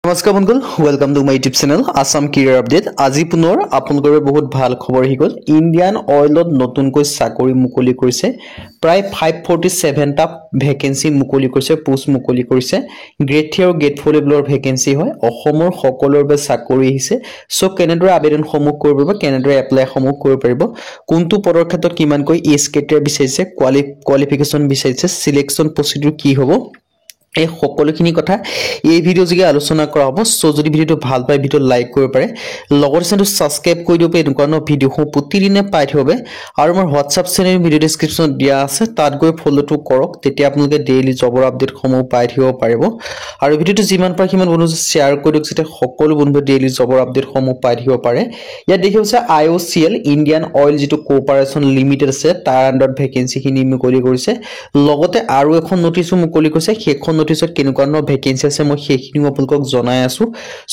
নমস্কাৰ বন্ধুসকল welcome to my YouTube channel Assam career update আজি পুনৰ আপোনালোকৰ বহুত ভাল খবৰ আহি গ'ল ইণ্ডিয়ান অইলত নতুনকৈ চাকৰি মুকলি কৰিছে প্ৰায় 547 টা ভ্যাকেন্সি মুকলি কৰিছে পোষ্ট মুকলি কৰিছে গ্ৰেড 3 আৰু গ্ৰেড 4 লেভেলৰ ভ্যাকেন্সি হয় অসমৰ সকলোৰ বাবে চাকৰি আহিছে সো কেনেদৰে আবেদন সমূহ কৰিব পাৰিব কেনেদৰে এপ্লাই সমূহ কৰিব পাৰিব কোনটো পদৰ ক্ষেত্ৰত কিমানকৈ এজ ক্ৰাইটেৰিয়া বিচাৰিছে কোৱালিফিকেশন বিচাৰিছে সিলেকশন প্ৰসিডিউৰ কি হ'ব এই সকলোখিনি কথা এই ভিডিও যোগে আলোচনা কৰা হ'ব সো যদি ভিডিওটো ভাল পায় ভিডিও লাইক কৰিব পাৰে লগৰ চেনেলটো সাবস্ক্ৰাইব কৰি দিও এনেকুৱা ভিডিও প্ৰতিদিনে পাই থবে আৰু মোৰ WhatsApp চেনেল ভিডিও ডেসক্ৰিপচনত দিয়া আছে তাত গৈ ফলোটো কৰক তেতিয়া আপোনালোকে ডেইলি জবৰ আপডেট সমূহ পাই থিব পাৰিব আৰু ভিডিওটো যিমান পাৰে কিমান বন্ধু শেয়াৰ কৰি দিওক যাতে সকলো বন্ধু ডেইলি জবৰ আপডেট সমূহ পাই থিব পাৰে ইয়াত দেখিছে IOCL ইণ্ডিয়ান অইল যেটো কোঅপাৰেচন লিমিটেড আছে তাৰ আন্ডাৰত ভ্যাকেন্সি খিনি মুকলি কৰিছে লগতে আৰু এখন নোটিছো মুকলি কৰিছে সেইখন নোটিছত কেনেকুৱা ভ্যাকেন্সি আছে মই সেইখিনিও আপোনালোকক জনাই আছো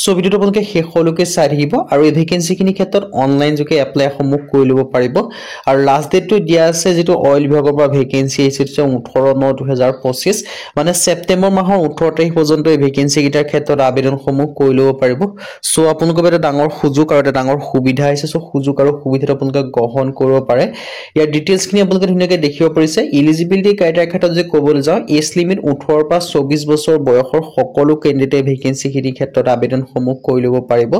সো ভিডিওটো আপোনালোকে শেষলৈকে চাই থাকিব আৰু এই ভ্যাকেন্সি খিনি ক্ষেত্ৰত অনলাইন যোগে এপ্লাই সমূহ কৰি লব পাৰিব আৰু লাষ্ট ডেটটো দিয়া আছে যেটো অইল বিভাগৰ পৰা ভ্যাকেন্সি আছে 18/9/2025 মানে সেপ্টেম্বৰ মাহৰ 18 তাৰিখ পৰ্যন্ত এই ভ্যাকেন্সি কিটাৰ ক্ষেত্ৰত আবেদন সমূহ কৰি লব পাৰিব সো আপোনালোকৰ এটা ডাঙৰ সুযোগ আৰু এটা ডাঙৰ সুবিধা আছে সো সুযোগ আৰু সুবিধাটো আপোনালোকে গ্ৰহণ কৰিব পাৰে ইয়াৰ ডিটেইলছ খিনি আপোনালোকে ধুনীয়াকৈ দেখিব পাৰিছে এলিজিবিলিটি ক্ৰাইটেৰিয়া ক্ষেত্ৰত যে ক'বলৈ যাওঁ এজ লিমিট 18 পৰা 24 বছৰ বয়সৰ সকলো ক্যান্ডিডেট ভ্যাকেন্সি খিনি ক্ষেত্ৰত আবেদন সমূহ কৰি লব পাৰিব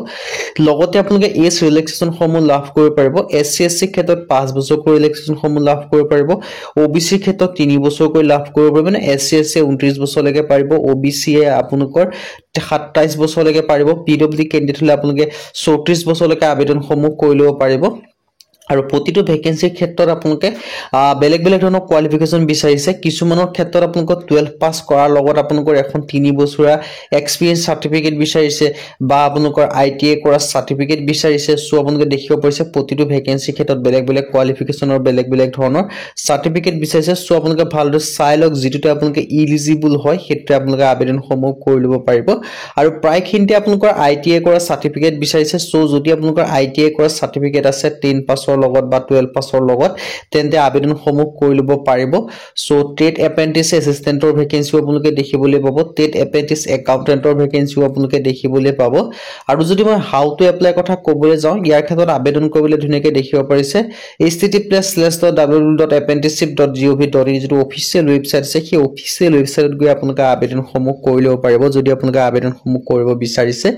লগতে আপোনালোকে এজ ৰিলেক্সেশন সমূহ লাভ কৰিব পাৰিব SC SC ক্ষেত্ৰত 5 বছৰ কৰি ৰিলেক্সেশন সমূহ লাভ কৰিব পাৰিব OBC ক্ষেত্ৰত 3 বছৰ কৰি লাভ কৰিব পাৰিব মানে SC SC 29 বছৰলৈকে পাৰিব OBC এ আপোনালোকৰ 27 বছৰলৈকে পাৰিব PWD ক্যান্ডিডেট হলে আপোনালোকে 34 বছৰলৈকে আবেদন সমূহ কৰি লব পাৰিব আৰু প্ৰতিটো ভ্যাকেন্সিৰ ক্ষেত্ৰত আপোনালোকে বেলেগ বেলেগ ধৰণৰ কোৱালিফিকেশন বিচাৰিছে কিছুমানৰ ক্ষেত্ৰত আপোনালোকক 12 পাস কৰাৰ লগত আপোনালোকৰ এখন 3 বছৰীয়া এক্সপেৰিয়েন্স সাৰ্টিফিকেট বিচাৰিছে বা আপোনালোকৰ ITI কৰা সাৰ্টিফিকেট বিচাৰিছে সো আপোনালোকে দেখিব পাৰিছে প্ৰতিটো ভ্যাকেন্সিৰ ক্ষেত্ৰত বেলেগ বেলেগ কোৱালিফিকেশনৰ বেলেগ বেলেগ ধৰণৰ সাৰ্টিফিকেট বিচাৰিছে সো আপোনালোকে ভালদৰে চাই লওক যেটোতে আপোনালোকে এলিজিবল হয় হেতু আপোনালোকে আবেদন সমূহ কৰি লব পাৰিব আৰু প্ৰায়খিনতে আপোনালোকৰ ITI কৰা সাৰ্টিফিকেট বিচাৰিছে সো যদি আপোনালোকৰ ITI কৰা সাৰ্টিফিকেট আছে 10 পাছৰ লগত বা 12 পাছৰ লগত তেন্তে আবেদন সমূহ কৰি লব পাৰিব সো টেট এপ্ৰেন্টিছ এসিস্টেন্টৰ ভ্যাকেন্সি আপোনালোকে দেখিবলৈ পাব টেট এপ্ৰেন্টিছ একাউন্টেন্টৰ ভ্যাকেন্সি আপোনালোকে দেখিবলৈ পাব আৰু যদি মই হাউ টু এপ্লাই কথা ক'বলৈ যাওঁ ইয়াৰ ক্ষেত্ৰত আবেদন কৰিবলৈ ধুনীয়াকৈ দেখিব পাৰিছে https://www.apprenticeship.gov.in যেটো অফিচিয়েল ওয়েবসাইট আছে সেই অফিচিয়েল ওয়েবসাইটত গৈ আপোনালোকে আবেদন সমূহ কৰি লব পাৰিব যদি আপোনালোকে আবেদন সমূহ কৰিব বিচাৰিছে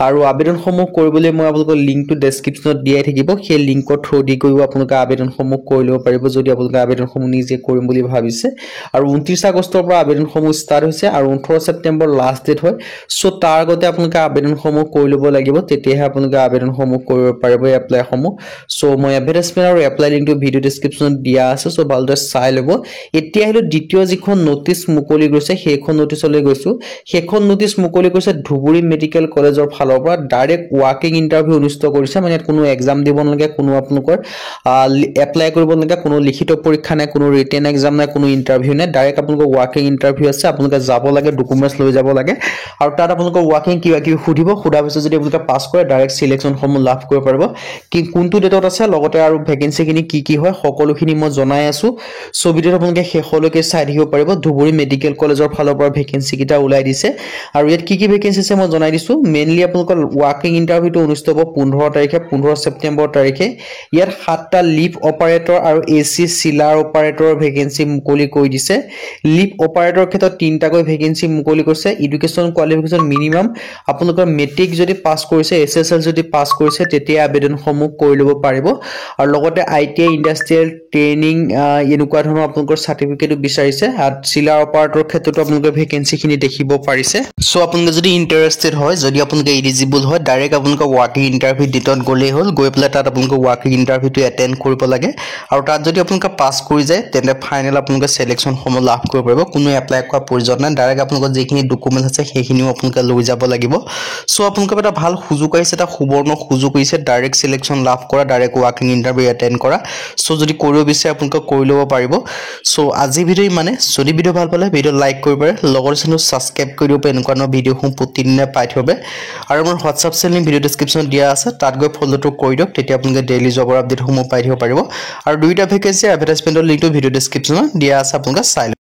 আৰু আবেদন সমূহ কৰিবলৈ মই আপোনালোকক লিংকটো ডেসক্ৰিপচনত দিয়াই থাকিব সেই লিংকৰ থ্ৰু দি গৈও আপোনালোকে আবেদন সমূহ কৰি লব পাৰিব যদি আপোনালোকে আবেদন সমূহ নিজে কৰিম বুলি ভাবিছে আৰু 29 আগষ্টৰ পৰা আবেদন সমূহ ষ্টাৰ্ট হৈছে আৰু 18 ছেপ্টেম্বৰ লাষ্ট ডেট হয় সো তাৰ আগতে আপোনালোকে আবেদন সমূহ কৰি লব লাগিব তেতিয়াহে আপোনালোকে আবেদন সমূহ কৰিব পাৰিব এপ্লাই সমূহ সো মই এডভাৰটাইজমেন্ট আৰু এপ্লাই লিংকটো ভিডিও ডেসক্ৰিপচনত দিয়া আছে সো ভালদৰে চাই লব এতিয়া হলো দ্বিতীয় যিখন নোটিছ মুকলি কৰিছে সেইখন নোটিছলৈ গৈছো সেইখন নোটিছ মুকলি কৰিছে ধুবুৰী মেডিকেল কলেজৰ ফালৰ পৰা ডাইৰেক্ট ওয়াকিং ইন্টাৰভিউ অনুষ্ঠিত কৰিছে মানে কোনো এক্সাম দিব নালাগে কোনো আপোনালোকৰ এপ্লাই কৰিব নালাগে কোনো লিখিত পৰীক্ষা নাই কোনো ৰিটেন এক্সাম নাই কোনো ইন্টাৰভিউ নাই ডাইৰেক্ট আপোনালোকৰ ওয়াকিং ইন্টাৰভিউ আছে আপোনালোকে যাব লাগে ডকুমেন্টছ লৈ যাব লাগে আৰু তাত আপোনালোকৰ ওয়াকিং কিবা কি সুধিব খুদা পিছত যদি আপোনালোকে পাস কৰে ডাইৰেক্ট সিলেকশন সমূহ লাভ কৰিব পাৰিব কি কোনটো ডেটত আছে লগতে আৰু ভ্যাকেন্সি খিনি কি হয় সকলোখিনি মই জনাই আছো সো ভিডিওটো আপোনালোকে শেষলৈকে চাই থাকিব পাৰিব ধুবুৰী মেডিকেল কলেজৰ ফালৰ পৰা ভ্যাকেন্সি কিটা ওলাই দিছে আৰু ইয়াত কি ভ্যাকেন্সি আছে মই জনাই দিছো মেইনলি আপোনালোকৰ ওয়াকিং ইন্টাৰভিউটো অনুষ্ঠিত হ'ব 15 তাৰিখে 15 ছেপ্টেম্বৰ তাৰিখে ইয়াৰ 7টা লিফ অপাৰেটৰ আৰু AC সিলাৰ অপাৰেটৰৰ ভ্যাকেন্সি মুকলি কৰি দিছে লিফ অপাৰেটৰৰ ক্ষেত্ৰত 3টাকৈ ভ্যাকেন্সি মুকলি কৰিছে এডুকেশন কোৱালিফিকেশন মিনিমাম আপোনালোকৰ মেট্ৰিক যদি পাস কৰিছে SSL যদি পাস কৰিছে তেতিয়া আবেদন সমূহ কৰি লব পাৰিব আৰু লগতে ITI ইন্ডাষ্ট্ৰিয়েল ট্ৰেইনিং এনেকুৱা ধৰণৰ আপোনালোকৰ সাৰ্টিফিকেটও বিচাৰিছে আৰু সিলাৰ অপাৰেটৰৰ ক্ষেত্ৰতো আপোনালোকে ভ্যাকেন্সি খিনি দেখিব পাৰিছে সো আপোনালোকে যদি ইন্টাৰেস্টেড হয় যদি আপোনালোকে এলিজিবল হয় ডাইৰেক্ট আপোনালোকে ওয়াকিং ইন্টাৰভিউ ডেটত গ'লেই হ'ল গৈ পেলাই তাত আপোনালোকে ওয়াকিং ইন্টাৰভিউটো এটেন্ড কৰিব লাগে আৰু তাত যদি আপোনালোকে পাস কৰি যায় তেন্তে ফাইনাল আপোনালোকে সিলেকশন সমূহ লাভ কৰিব পাৰিব কোনো এপ্লাই কৰা প্ৰয়োজন নাই ডাইৰেক্ট আপোনালোকৰ যিখিনি ডকুমেন্ট আছে সেইখিনিও আপোনালোকে লৈ যাব লাগিব সো আপোনালোকে এটা ভাল সুযোগ আছে এটা সুবৰ্ণ সুযোগ আছে ডাইৰেক্ট সিলেকশন লাভ কৰা ডাইৰেক্ট ওয়াকিং ইন্টাৰভিউ এটেন্ড কৰা সো যদি কৰিব বিচাৰে আপোনালোকে কৰি লব পাৰিব সো আজি ভিডিও মানে যদি ভিডিও ভাল পালে ভিডিও লাইক কৰিব পাৰে লগৰ চেনেল সাবস্ক্ৰাইব কৰি দিব এনেকুৱা ভিডিও সমূহ প্ৰতিদিনে পাই থবে আৰু মোৰ WhatsApp চেনেল ভিডিও ডেসক্ৰিপচনত দিয়া আছে তাত গৈ ফলোটো কৰি দিওক তেতিয়া আপোনালোকে ডেইলি জবৰ আপডেট সমূহ পাই থাকিব পাৰিব আৰু দুইটা ভ্যাকেন্সি এডভাৰটাইজমেন্টৰ লিংকটো ভিডিও ডেসক্ৰিপচনত দিয়া আছে আপোনালোকে চাই